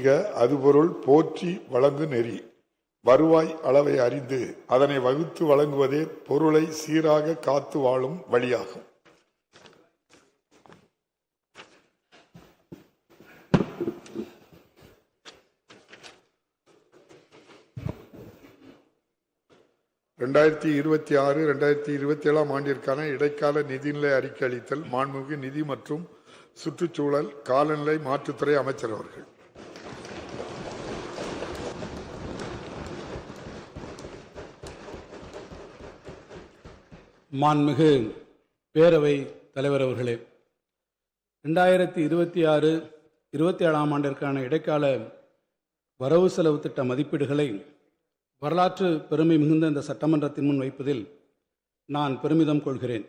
ஈக அதுபொருள் போற்றி வழங்கு நெறி. வருவாய் அளவை அறிந்து அதனை வகுத்து வழங்குவதே பொருளை சீராக காத்து வாழும் வழியாகும். ரெண்டாயிரத்தி 26-27 ஆண்டிற்கான இடைக்கால நிதிநிலை அறிக்கை அளித்தல் மாண்புமிகு நிதி மற்றும் சுற்றுச்சூழல் காலநிலை மாற்றுத்துறை அமைச்சர் அவர்கள். மாண்புமிகு பேரவை தலைவர் அவர்களே, 2026-27 ஆண்டிற்கான இடைக்கால வரவு செலவு திட்ட மதிப்பீடுகளை வரலாற்று பெருமை மிகுந்த இந்த சட்டமன்றத்தின் முன் வைப்பதில் நான் பெருமிதம் கொள்கிறேன்.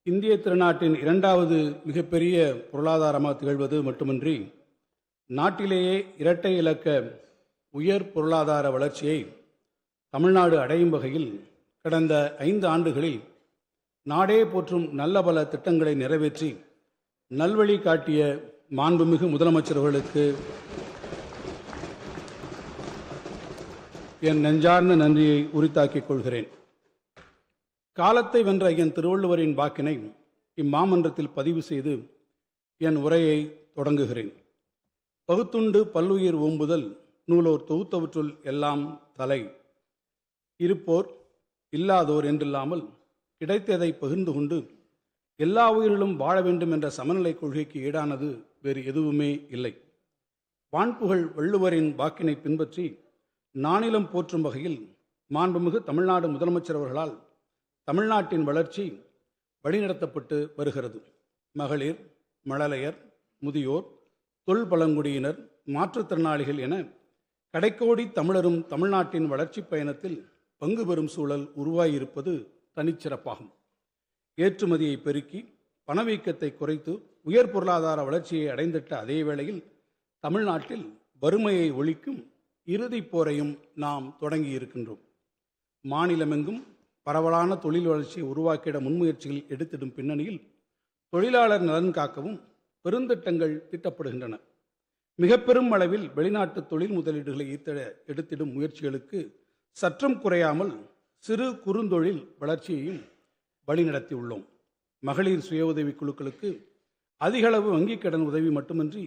இந்திய திருநாட்டின் இரண்டாவது மிகப்பெரிய பொருளாதாரமாக திகழ்வது மட்டுமின்றி நாட்டிலேயே இரட்டை இலக்க உயர் பொருளாதார வளர்ச்சியை தமிழ்நாடு அடையும் வகையில் கடந்த 5 ஆண்டுகளில் நாடே போற்றும் நல்ல பல திட்டங்களை நிறைவேற்றி நல்வழி காட்டிய மாண்புமிகு முதலமைச்சர் அவர்களுக்கு என் நெஞ்சார்ந்த நன்றியை உரித்தாக்கிக் கொள்கிறேன். காலத்தை வென்ற என் திருவள்ளுவரின் வாக்கினை இம்மாமன்றத்தில் பதிவு செய்து என் உரையை தொடங்குகிறேன். பகுத்துண்டு பல்லுயிர் ஓம்புதல் நூலோர் தொகுத்தவற்றுள் எல்லாம் தலை. இருப்போர் இல்லாதோர் என்றில்லாமல் கிடைத்ததை பகிர்ந்து கொண்டு எல்லா உயிர்களும் வாழ வேண்டும் என்ற சமநிலை கொள்கைக்கு ஈடானது வேறு எதுவுமே இல்லை. வான்புகழ் வள்ளுவரின் வாக்கினை பின்பற்றி நானிலம் போற்றும் வகையில் மாண்புமிகு தமிழ்நாடு முதலமைச்சர் அவர்களால் தமிழ்நாட்டின் வளர்ச்சி வழிநடத்தப்பட்டு வருகிறது. மகளிர், மழலையர், முதியோர், தொல்பழங்குடியினர், மாற்றுத்திறனாளிகள் என கடைக்கோடி தமிழரும் தமிழ்நாட்டின் வளர்ச்சி பயணத்தில் பங்கு பெறும் சூழல் உருவாகியிருப்பது தனிச்சிறப்பாகும். ஏற்றுமதியை பெருக்கி பணவீக்கத்தை குறைத்து உயர் பொருளாதார வளர்ச்சியை அடைந்திட்ட அதே வேளையில் தமிழ்நாட்டில் வறுமையை ஒழிக்கும் இறுதிப் போரையும் நாம் தொடங்கி இருக்கின்றோம். மாநிலமெங்கும் பரவலான தொழில் வளர்ச்சியை உருவாக்கிட முன்முயற்சிகள் எடுத்திடும் பின்னணியில் தொழிலாளர் நலன் காக்கவும் பெருந்திட்டங்கள் தீட்டப்படுகின்றன. மிக பெரும் அளவில் வெளிநாட்டு தொழில் முதலீடுகளை எடுத்திடும் முயற்சிகளுக்கு சற்றும் குறையாமல் சிறு குறுந்தொழில் வளர்ச்சியையும் வழிநடத்தியுள்ளோம். மகளிர் சுய உதவி குழுக்களுக்கு அதிகளவு வங்கிக் கடன் உதவி மட்டுமின்றி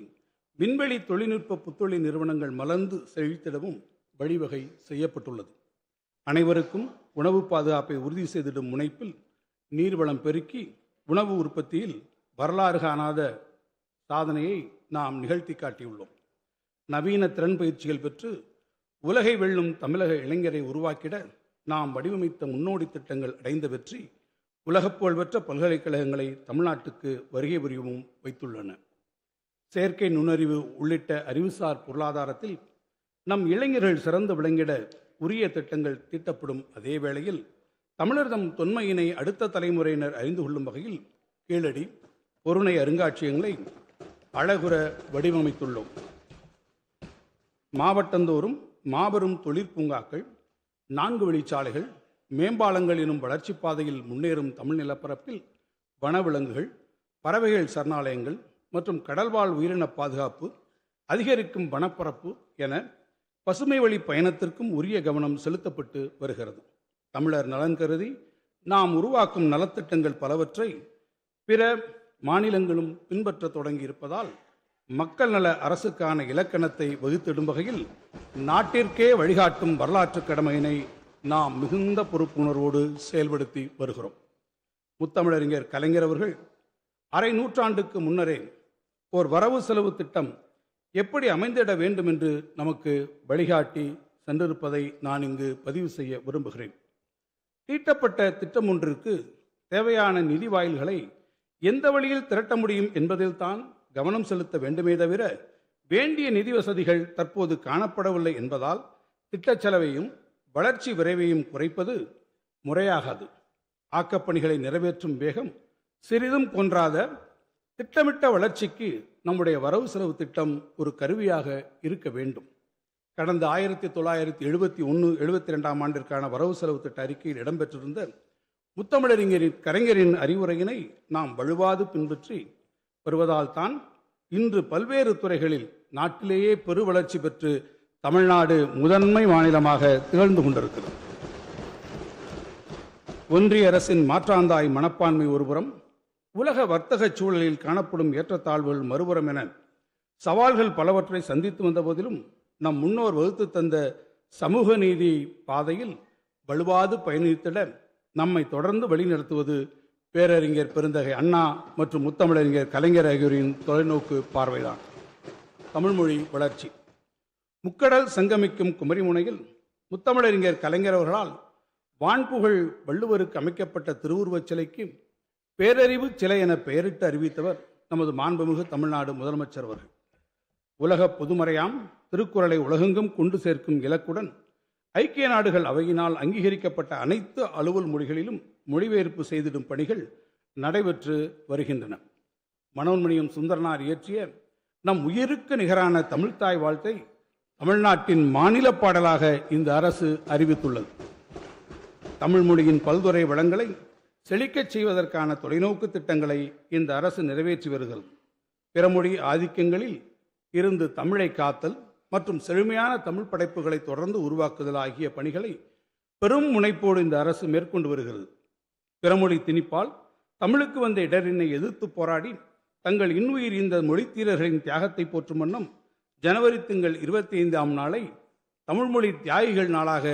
விண்வெளி தொழில்நுட்ப புத்தொழில் நிறுவனங்கள் மலர்ந்து செழித்திடவும் வழிவகை செய்யப்பட்டுள்ளது. அனைவருக்கும் உணவு பாதுகாப்பை உறுதி செய்திடும் முனைப்பில் நீர்வளம் பெருக்கி உணவு உற்பத்தியில் வரலாறு காணாத சாதனையை நாம் நிகழ்த்தி காட்டியுள்ளோம். நவீன திறன் பயிற்சிகள் பெற்று உலகை வெல்லும் தமிழக இளைஞரை உருவாக்கிட நாம் வடிவமைத்த முன்னோடி திட்டங்கள் அடைந்த வெற்றி உலகப் புகழ்பெற்ற பல்கலைக்கழகங்களை தமிழ்நாட்டுக்கு வருகை புரியவும் வைத்துள்ளன. செயற்கை நுண்ணறிவு உள்ளிட்ட அறிவுசார் பொருளாதாரத்தில் நம் இளைஞர்கள் சிறந்து விளங்கிட உரிய திட்டங்கள் தீட்டப்படும் அதே வேளையில் தமிழர் தம் தொன்மையினை அடுத்த தலைமுறையினர் அறிந்து கொள்ளும் வகையில் கீழடி, பொருணை அருங்காட்சியகங்களை அழகுற வடிவமைத்துள்ளோம். மாவட்டந்தோறும் மாபெரும் தொழிற்பூங்காக்கள், 4 வழிச்சாலைகள், மேம்பாலங்கள் எனும் வளர்ச்சி பாதையில் முன்னேறும் தமிழ் நிலப்பரப்பில் வனவிலங்குகள், பறவைகள் சரணாலயங்கள் மற்றும் கடல்வாழ் உயிரின பாதுகாப்பு, அதிகரிக்கும் வனப்பரப்பு என பசுமை வழி பயணத்திற்கும் உரிய கவனம் செலுத்தப்பட்டு வருகிறது. தமிழர் நலன் கருதி நாம் உருவாக்கும் நலத்திட்டங்கள் பலவற்றை பிற மாநிலங்களும் பின்பற்ற தொடங்கி இருப்பதால் மக்கள் நல அரசுக்கான இலக்கணத்தை வகுத்திடும் வகையில் நாட்டிற்கே வழிகாட்டும் வரலாற்று கடமையினை நாம் மிகுந்த பொறுப்புணர்வோடு செயல்படுத்தி வருகிறோம். முத்தமிழறிஞர் கலைஞர் அவர்கள் அரை நூற்றாண்டுக்கு முன்னரே ஓர் வரவு செலவு திட்டம் எப்படி அமைந்திட வேண்டும் என்று நமக்கு வழிகாட்டி சென்றிருப்பதை நான் இங்கு பதிவு செய்ய விரும்புகிறேன். தீட்டப்பட்ட திட்டம் ஒன்றிற்கு தேவையான நிதி வாயில்களை எந்த வழியில் திரட்ட முடியும் என்பதில்தான் கவனம் செலுத்த வேண்டுமே தவிர வேண்டிய நிதி வசதிகள் தற்போது காணப்படவில்லை என்பதால் திட்டச் செலவையும் வளர்ச்சி விரைவையும் குறைப்பது முறையாகாது. ஆக்கப்பணிகளை நிறைவேற்றும் வேகம் சிறிதும் குன்றாத திட்டமிட்ட வளர்ச்சிக்கு நம்முடைய வரவு செலவு திட்டம் ஒரு கருவியாக இருக்க வேண்டும். கடந்த 1971-72 ஆண்டிற்கான வரவு செலவு திட்ட அறிக்கையில் இடம்பெற்றிருந்த முத்தமிழறிஞரின் கலைஞரின் அறிவுரையினை நாம் வலுவாது பின்பற்றி வருவதால் தான் இன்று பல்வேறு துறைகளில் நாட்டிலேயே பெரு வளர்ச்சி பெற்று தமிழ்நாடு முதன்மை மாநிலமாக திகழ்ந்து கொண்டிருக்கிறது. ஒன்றிய அரசின் மாற்றாந்தாய் மனப்பான்மை ஒருபுறம், உலக வர்த்தக சூழலில் காணப்படும் ஏற்றத்தாழ்வுகள் மறுபுறம் என சவால்கள் பலவற்றை சந்தித்து வந்த போதிலும் நம் முன்னோர் வகுத்து தந்த சமூக நீதி பாதையில் வலுவாது பயணித்திட நம்மை தொடர்ந்து வழிநடத்துவது பேரறிஞர் பெருந்தகை அண்ணா மற்றும் முத்தமிழறிஞர் கலைஞர் ஆகியோரின் தொலைநோக்கு பார்வைதான். தமிழ்மொழி வளர்ச்சி. முக்கடல் சங்கமிக்கும் குமரிமுனையில் முத்தமிழறிஞர் கலைஞர் அவர்களால் வான்புகழ் வள்ளுவருக்கு அமைக்கப்பட்ட திருவுருவச் சிலைக்கு பேரறிவு சிலை என பெயரிட்டு அறிவித்தவர் நமது மாண்புமிகு தமிழ்நாடு முதலமைச்சர் அவர்கள். உலக பொதுமறையாம் திருக்குறளை உலகெங்கும் கொண்டு சேர்க்கும் இலக்குடன் ஐக்கிய நாடுகள் அவையினால் அங்கீகரிக்கப்பட்ட அனைத்து அலுவல் மொழிகளிலும் மொழிபெயர்ப்பு செய்திடும் பணிகள் நடைபெற்று வருகின்றன. மனோன்மணியம் சுந்தரனார் இயற்றிய நம் உயிருக்கு நிகரான தமிழ்த்தாய் வாழ்த்தை தமிழ்நாட்டின் மாநில பாடலாக இந்த அரசு அறிவித்துள்ளது. தமிழ் மொழியின் பல்துறை வளங்களை செழிக்கச் செய்வதற்கான தொலைநோக்கு திட்டங்களை இந்த அரசு நிறைவேற்றி வருகிறது. பிறமொழி ஆதிக்கங்களில் இருந்து தமிழை காத்தல் மற்றும் செழுமையான தமிழ் படைப்புகளை தொடர்ந்து உருவாக்குதல் ஆகிய பணிகளை பெரும் முனைப்போடு இந்த அரசு மேற்கொண்டு வருகிறது. பிறமொழி திணிப்பால் தமிழுக்கு வந்த இடரினை எதிர்த்து போராடி தங்கள் இன்னுயிர் இந்த மொழித்தீரர்களின் தியாகத்தை போற்றும் வண்ணம் ஜனவரி திங்கள் 25ஆம் நாளை தமிழ்மொழி தியாகிகள் நாளாக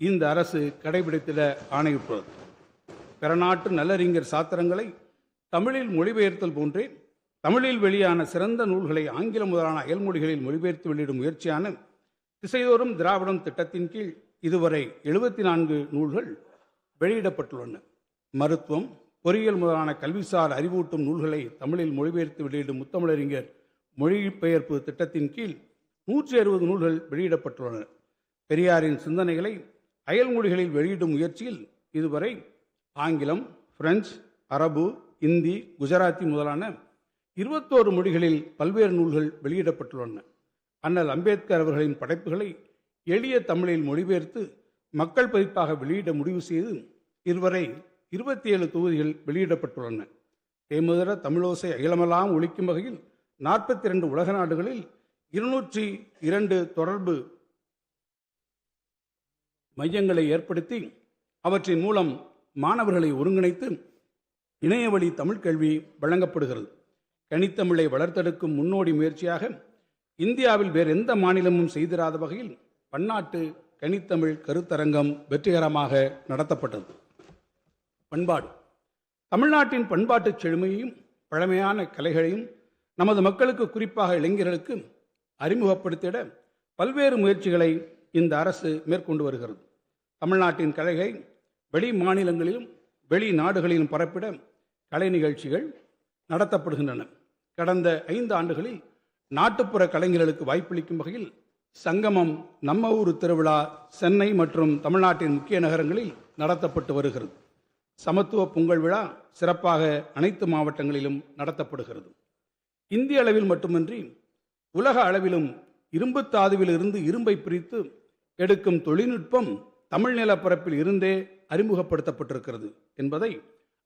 இந்த அரசு கடைபிடித்திட ஆணையிட்டுள்ளது. பிறநாட்டு நல்லறிஞர் சாத்திரங்களை தமிழில் மொழிபெயர்த்தல் போன்றே தமிழில் வெளியான சிறந்த நூல்களை ஆங்கிலம் முதலான அயல்மொழிகளில் மொழிபெயர்த்து வெளியிடும் முயற்சியான திசைதோறும் திராவிடம் திட்டத்தின் கீழ் இதுவரை 74 நூல்கள் வெளியிடப்பட்டுள்ளன. மருத்துவம், பொறியியல் முதலான கல்விசார் அறிவூட்டும் நூல்களை தமிழில் மொழிபெயர்த்து வெளியிடும் முத்தமிழறிஞர் மொழிபெயர்ப்பு திட்டத்தின் கீழ் 160 நூல்கள் வெளியிடப்பட்டுள்ளன. பெரியாரின் சிந்தனைகளை அயல்மொழிகளில் வெளியிடும் முயற்சியில் இதுவரை ஆங்கிலம், பிரெஞ்சு, அரபு, இந்தி, குஜராத்தி முதலான 21 மொழிகளில் பல்வேறு நூல்கள் வெளியிடப்பட்டுள்ளன. அண்ணல் அம்பேத்கர் அவர்களின் படைப்புகளை எளிய தமிழில் மொழிபெயர்த்து மக்கள் பதிப்பாக வெளியிட முடிவு செய்து இதுவரை 27 தொகுதிகள் வெளியிடப்பட்டுள்ளன. தேமுதர தமிழோசை அகிலமெல்லாம் ஒலிக்கும் வகையில் 42 உலக நாடுகளில் 202 தொடர்பு மையங்களை ஏற்படுத்தி அவற்றின் மூலம் மாணவர்களை ஒருங்கிணைத்து இணையவழி தமிழ் கல்வி வழங்கப்படுகிறது. கனித்தமிழை வளர்த்தெடுக்கும் முன்னோடி முயற்சியாக இந்தியாவில் வேறு எந்த மாநிலமும் செய்திராத வகையில் பன்னாட்டு கனித்தமிழ் கருத்தரங்கம் வெற்றிகரமாக நடத்தப்பட்டது. பண்பாடு. தமிழ்நாட்டின் பண்பாட்டுச் செழுமையையும் பழமையான கலைகளையும் நமது மக்களுக்கு, குறிப்பாக இளைஞர்களுக்கு அறிமுகப்படுத்திட பல்வேறு முயற்சிகளை இந்த அரசு மேற்கொண்டு வருகிறது. தமிழ்நாட்டின் கலைகளை வெளி மாநிலங்களிலும் வெளி நாடுகளிலும் பரப்பிட கலை நிகழ்ச்சிகள் நடத்தப்படுகின்றன. கடந்த 5 ஆண்டுகளில் நாட்டுப்புற கலைஞர்களுக்கு வாய்ப்பளிக்கும் வகையில் சங்கமம், நம்ம ஊர் திருவிழா சென்னை மற்றும் தமிழ்நாட்டின் முக்கிய நகரங்களில் நடத்தப்பட்டு வருகிறது. சமத்துவ பொங்கல் விழா சிறப்பாக அனைத்து மாவட்டங்களிலும் நடத்தப்படுகிறது. இந்திய அளவில் மட்டுமின்றி உலக அளவிலும் இரும்பு தாதுவில் இருந்து இரும்பை பிரித்து எடுக்கும் தொழில்நுட்பம் தமிழ் நிலப்பரப்பில் இருந்தே அறிமுகப்படுத்தப்பட்டிருக்கிறது என்பதை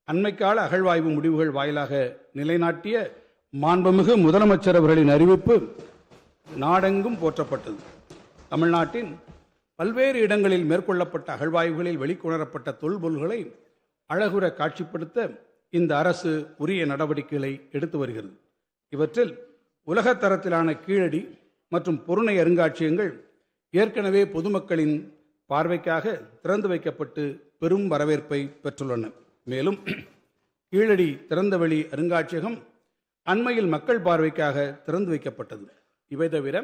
அண்மைக்கால அகழ்வாய்வு முடிவுகள் வாயிலாக நிலைநாட்டிய மாண்புமிகு முதலமைச்சர் அவர்களின் அறிவிப்பு நாடெங்கும் போற்றப்பட்டது. தமிழ்நாட்டின் பல்வேறு இடங்களில் மேற்கொள்ளப்பட்ட அகழ்வாய்வுகளில் வெளிக்கொணரப்பட்ட தொல்பொருள்களை அழகுற காட்சிப்படுத்த இந்த அரசு உரிய நடவடிக்கைகளை எடுத்து வருகிறது. இவற்றில் உலகத்தரத்திலான கீழடி மற்றும் பொருணை அருங்காட்சியகங்கள் ஏற்கனவே பொதுமக்களின் பார்வைக்காக திறந்து வைக்கப்பட்டு பெரும் வரவேற்பை பெற்றுள்ளன. மேலும் கீழடி திறந்தவெளி அருங்காட்சியகம் அண்மையில் மக்கள் பார்வைக்காக திறந்து வைக்கப்பட்டது. இவை தவிர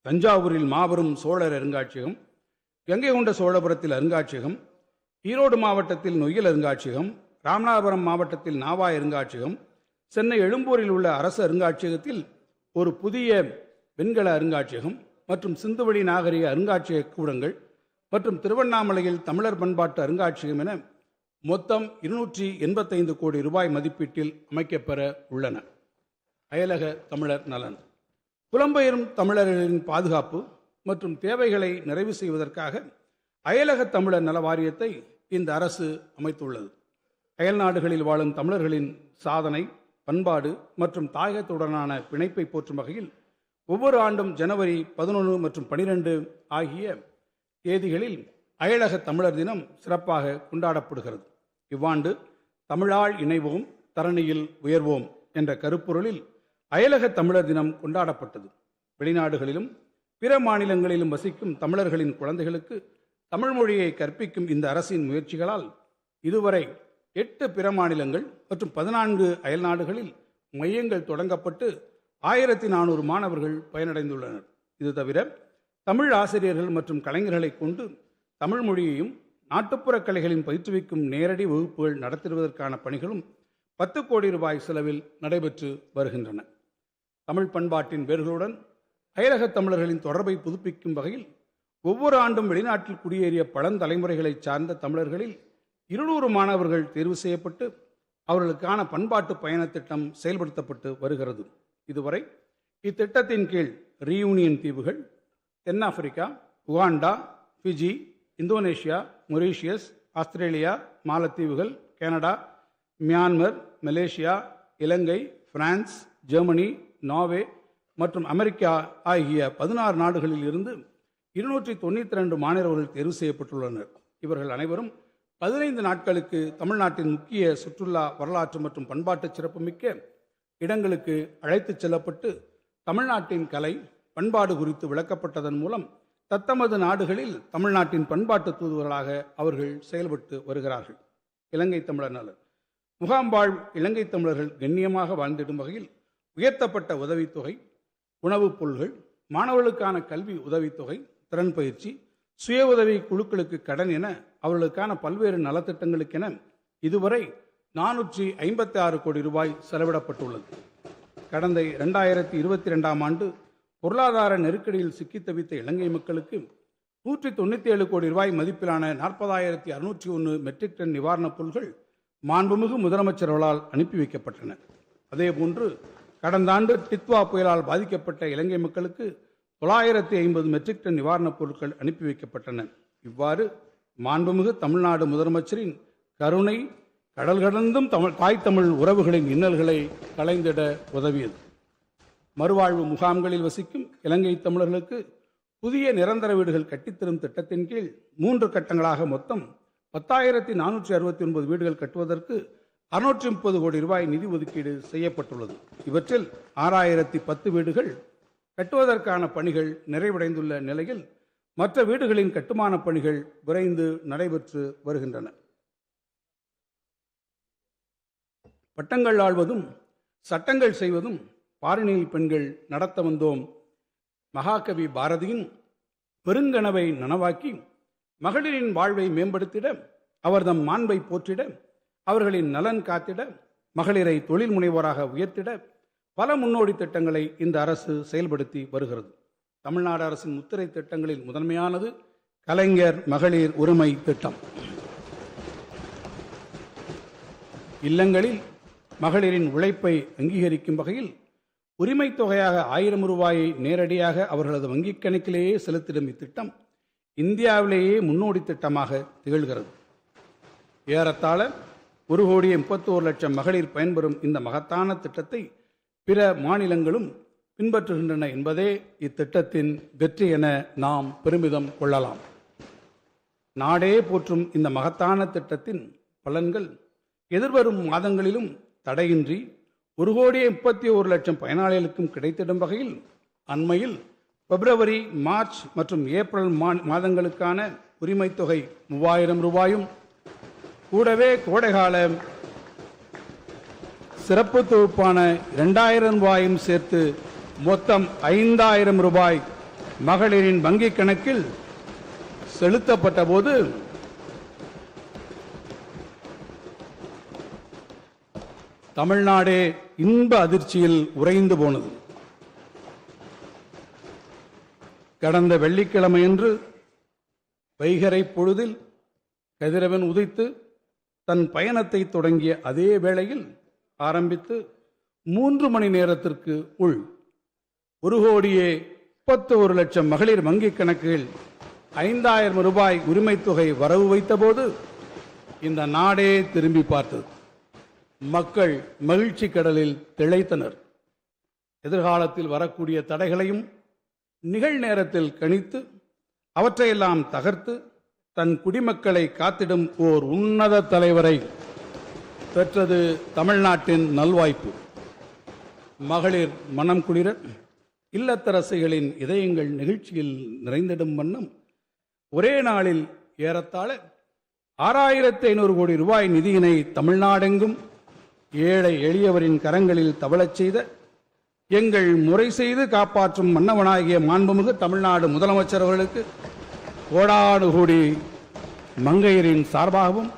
தஞ்சாவூரில் மாபெரும் சோழர் அருங்காட்சியகம், கங்கை கொண்ட சோழபுரத்தில் அருங்காட்சியகம், ஈரோடு மாவட்டத்தில் நொய்யல் அருங்காட்சியகம், ராமநாதபுரம் மாவட்டத்தில் நாவாய் அருங்காட்சியகம், சென்னை எழும்பூரில் உள்ள அரசு அருங்காட்சியகத்தில் ஒரு புதிய வெண்கல அருங்காட்சியகம் மற்றும் சிந்துவெளி நாகரிக அருங்காட்சியக கூடங்கள் மற்றும் திருவண்ணாமலையில் தமிழர் பண்பாட்டு அருங்காட்சியகம் என மொத்தம் 285 கோடி ரூபாய் மதிப்பீட்டில் அமைக்கப்பெற உள்ளன. அயலக தமிழர் நலன். புலம்பெயரும் தமிழர்களின் பாதுகாப்பு மற்றும் தேவைகளை நிறைவு செய்வதற்காக அயலக தமிழர் நல வாரியத்தை இந்த அரசு அமைத்துள்ளது. அயல் நாடுகளில் வாழும் தமிழர்களின் சாதனை, பண்பாடு மற்றும் தாயகத்துடனான பிணைப்பை போற்றும் வகையில் ஒவ்வொரு ஆண்டும் ஜனவரி 11 மற்றும் 12 ஆகிய தேதிகளில் அயலக தமிழர் தினம் சிறப்பாக கொண்டாடப்படுகிறது. இவ்வாண்டு தமிழால் இணைவோம் தரணியில் உயர்வோம் என்ற கருப்பொருளில் அயலக தமிழர் தினம் கொண்டாடப்பட்டது. வெளிநாடுகளிலும் பிற மாநிலங்களிலும் வசிக்கும் தமிழர்களின் குழந்தைகளுக்கு தமிழ் மொழியை கற்பிக்கும் இந்த அரசின் முயற்சிகளால் இதுவரை 8 பிற மாநிலங்கள் மற்றும் 14 அயல்நாடுகளில் மையங்கள் தொடங்கப்பட்டு 1400 மாணவர்கள் பயனடைந்துள்ளனர். இது தவிர தமிழ் ஆசிரியர்கள் மற்றும் கலைஞர்களை கொண்டு தமிழ் மொழியையும் நாட்டுப்புற கலைகளின் பயிற்றுவிக்கும் நேரடி வகுப்புகள் நடத்திடுவதற்கான பணிகளும் 10 கோடி ரூபாய் செலவில் நடைபெற்று வருகின்றன. தமிழ் பண்பாட்டின் வேர்களுடன் அயலக தமிழர்களின் தொடர்பை புதுப்பிக்கும் வகையில் ஒவ்வொரு ஆண்டும் வெளிநாட்டில் குடியேறிய பழந்தலைமுறைகளை சார்ந்த தமிழர்களில் 200 மாணவர்கள் தேர்வு செய்யப்பட்டு அவர்களுக்கான பண்பாட்டு பயண திட்டம் செயல்படுத்தப்பட்டு வருகிறது. இதுவரை இத்திட்டத்தின் கீழ் ரீயூனியன் தீவுகள், தென்னாப்பிரிக்கா, Uganda, Fiji, Indonesia, Mauritius, Australia, மாலத்தீவுகள், கனடா, மியான்மர், மலேசியா, இலங்கை, பிரான்ஸ், ஜெர்மனி, நார்வே மற்றும் அமெரிக்கா ஆகிய 16 நாடுகளில் இருந்து 292 மாணவர்கள் தேர்வு செய்யப்பட்டுள்ளனர். இவர்கள் அனைவரும் 15 நாட்களுக்கு தமிழ்நாட்டின் முக்கிய சுற்றுலா, வரலாற்று மற்றும் பண்பாட்டு சிறப்புமிக்க இடங்களுக்கு அழைத்துச் செல்லப்பட்டு தமிழ்நாட்டின் கலை, பண்பாடு குறித்து விளக்கப்பட்டதன் மூலம் தத்தமது நாடுகளில் தமிழ்நாட்டின் பண்பாட்டு தூதுவர்களாக அவர்கள் செயல்பட்டு வருகிறார்கள். இலங்கை தமிழர் நலன் முகாம்பாழ் இலங்கை தமிழர்கள் கண்ணியமாக வாழ்ந்திடும் வகையில் உயர்த்தப்பட்ட உதவித்தொகை, உணவுப் பொருள்கள், மாணவர்களுக்கான கல்வி உதவித்தொகை, திறன் பயிற்சி, சுய உதவி குழுக்களுக்கு கடன் என அவர்களுக்கான பல்வேறு நலத்திட்டங்களுக்கென இதுவரை 456 கோடி ரூபாய் செலவிடப்பட்டுள்ளது. கடந்த 2022ஆம் ஆண்டு பொருளாதார நெருக்கடியில் சிக்கித் தவித்த இலங்கை மக்களுக்கு 197 கோடி ரூபாய் மதிப்பிலான 40,601 மெட்ரிக் டன் நிவாரணப் பொருட்கள் மாண்புமிகு முதலமைச்சர்களால் அனுப்பி வைக்கப்பட்டன. அதேபோன்று கடந்த ஆண்டு டித்வா புயலால் பாதிக்கப்பட்ட இலங்கை மக்களுக்கு 950 மெட்ரிக் டன் நிவாரணப் பொருட்கள் அனுப்பி வைக்கப்பட்டன. இவ்வாறு மாண்புமிகு தமிழ்நாடு முதலமைச்சரின் கருணை கடல் கடந்தும் தாய் தமிழ் உறவுகளின் இன்னல்களை களைந்திட உதவியது. மறுவாழ்வு முகாம்களில் வசிக்கும் இலங்கை தமிழர்களுக்கு புதிய நிரந்தர வீடுகள் கட்டித்தரும் திட்டத்தின் கீழ் 3 கட்டங்களாக மொத்தம் 10,469 வீடுகள் கட்டுவதற்கு 630 கோடி ரூபாய் நிதி ஒதுக்கீடு செய்யப்பட்டுள்ளது. இவற்றில் 6,010 வீடுகள் கட்டுவதற்கான பணிகள் நிறைவடைந்துள்ள நிலையில் மற்ற வீடுகளின் கட்டுமான பணிகள் விரைந்து நடைபெற்று வருகின்றன. பட்டங்கள் ஆள்வதும் சட்டங்கள் செய்வதும் பாரினில் பெண்கள் நடத்த வந்தோம். மகாகவி பாரதியின் பெருங்கனவை நனவாக்கி மகளிரின் வாழ்வை மேம்படுத்திட, அவர்தம் மாண்பை போற்றிட, அவர்களின் நலன் காத்திட, மகளிரை தொழில் முனைவோராக உயர்த்திட பல முன்னோடி திட்டங்களை இந்த அரசு செயல்படுத்தி வருகிறது. தமிழ்நாடு அரசின் முத்திரை திட்டங்களில் முதன்மையானது கலைஞர் மகளிர் உரிமை திட்டம். இல்லங்களில் மகளிரின் உழைப்பை அங்கீகரிக்கும் வகையில் உரிமை தொகையாக 1000 ரூபாயை நேரடியாக அவர்களது வங்கிக் கணக்கிலேயே செலுத்திடும் இத்திட்டம் இந்தியாவிலேயே முன்னோடி திட்டமாக திகழ்கிறது. ஏறத்தாழ 1,31,00,000 மகளிர் பயன்பெறும் இந்த மகத்தான திட்டத்தை பிற மாநிலங்களும் பின்பற்றுகின்றன என்பதே இத்திட்டத்தின் வெற்றி என நாம் பெருமிதம் கொள்ளலாம். நாடே போற்றும் இந்த மகத்தான திட்டத்தின் பலன்கள் எதிர்வரும் மாதங்களிலும் தடையின்றி 1,31,00,000 பயனாளிகளுக்கும் கிடைத்திடும் வகையில் அண்மையில் பிப்ரவரி, மார்ச் மற்றும் ஏப்ரல் மாதங்களுக்கான உரிமைத் தொகை 3,000 ரூபாயும் கூடவே கோடைகால சிறப்பு தொகுப்பான 2,000 ரூபாயும் சேர்த்து மொத்தம் 5,000 ரூபாய் மகளிரின் வங்கிக் கணக்கில் செலுத்தப்பட்ட போது தமிழ்நாடே இன்ப அதிர்ச்சியில் உறைந்து போனது. கடந்த வெள்ளிக்கிழமையன்று வைகறை பொழுதில் கதிரவன் உதித்து தன் பயணத்தை தொடங்கிய அதே வேளையில் ஆரம்பித்து 3 மணி நேரத்திற்கு உள் 1,31,00,000 மகளிர் வங்கிக் கணக்கில் 5,000 ரூபாய் உரிமைத் தொகை வரவு வைத்தபோது இந்த நாடே திரும்பி பார்த்தது. மக்கள் மகிழ்ச்சி கடலில் திளைத்தனர். எதிர்காலத்தில் வரக்கூடிய தடைகளையும் நிகழ்நேரத்தில் கணித்து அவற்றையெல்லாம் தகர்த்து தன் குடிமக்களை காத்திடும் ஓர் உன்னத தலைவரை பெற்றது தமிழ்நாட்டின் நல்வாய்ப்பு. மகளிர் மனம் குளிர இல்லத்தரசிகளின் இதயங்கள் நிகழ்ச்சியில் நிறைந்திடும் வண்ணம் ஒரே நாளில் ஏறத்தாழ 6500 கோடி ரூபாய் நிதியினை தமிழ்நாடெங்கும் ஏழை எளியவரின் கரங்களில் தவழச் செய்த எங்கள் முறை செய்து காப்பாற்றும் மன்னவனாகிய மாண்புமிகு தமிழ்நாடு முதலமைச்சர் அவர்களுக்கு கோடானு கோடி மங்கையரின் சார்பாகவும்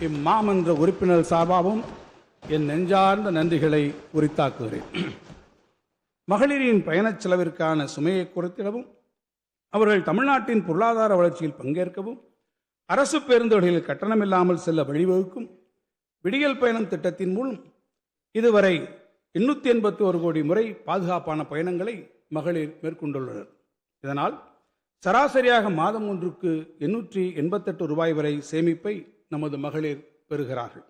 இம்மாமன்ற உறுப்பினர் சார்பாகவும் என் நெஞ்சார்ந்த நன்றிகளை உரித்தாக்குகிறேன். மகளிரின் பயணச் செலவிற்கான சுமையை குறைத்திடவும் அவர்கள் தமிழ்நாட்டின் பொருளாதார வளர்ச்சியில் பங்கேற்கவும் அரசு பேருந்துகளில் கட்டணமில்லாமல் செல்ல வழிவகுக்கும் விடியல் பயணம் திட்டத்தின் மூலம் இதுவரை 881 கோடி முறை பாதுகாப்பான பயணங்களை மகளிர் மேற்கொண்டுள்ளனர். இதனால் சராசரியாக மாதம் ஒன்றுக்கு 888 ரூபாய் வரை சேமிப்பை நமது மகளிர் பெறுகிறார்கள்.